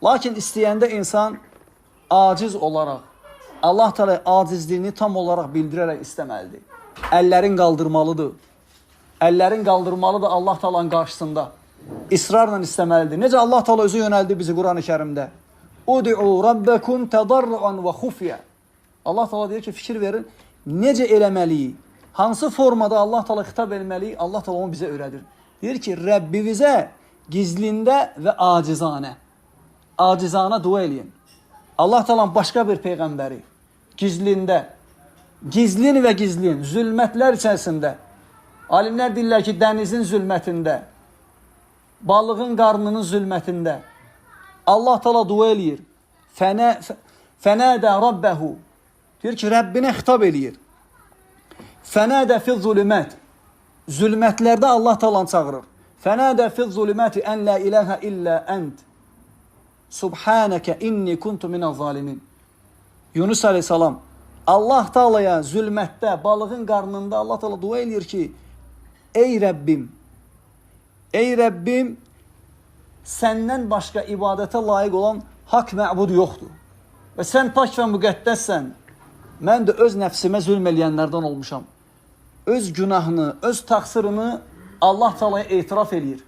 Lakin istəyəndə insan aciz olaraq, Allah Teala acizliyini tam olaraq bildirərək istəməlidir. Əllərin qaldırmalıdır. Əllərin qaldırmalıdır Allah Teala'nın qarşısında. İsrarla istəməlidir. Necə Allah Teala özü yönəldi bizi Quran-ı Kərimdə? Ud'u rabbakum tadarruan və xufya. Allah Teala deyir ki, fikir verin, necə eləməliyik? Hansı formada Allah Teala xitab etməliyik? Allah Teala onu bizə öyrədir. Deyir ki, Rəbbinizə gizlində və acizanə dua eləyin. Allah Teala'nın başqa bir peyğəmbəri gizlində, gizlin və gizlin, zülmətlər içərisində, alimlər deyirlər ki, dənizin zülmətində, balığın qarnının zülmətində Allah Teala dua eləyir. Fənədə Rabbəhu. Deyir ki, Rəbbinə xitab eləyir. Fənədə fil zulümət. Zülmətlərdə Allah Teala'nı çağırır. Fənədə fil zulüməti ən la iləhə illə ənd. Subhanəkə inni kuntu minəz zalimin. Yunus aleyhissalam Allah Teala'ya zülmətdə, balığın qarnında Allah Teala dua eləyir ki, ey Rəbbim, səndən başqa ibadətə layiq olan haqq məbud yoxdur. Və sən pak və müqəddəssən. Mən də öz nəfsimə zülm eləyənlərdən olmuşam. Öz günahını, öz təqsirini Allah Teala'ya etiraf eləyir.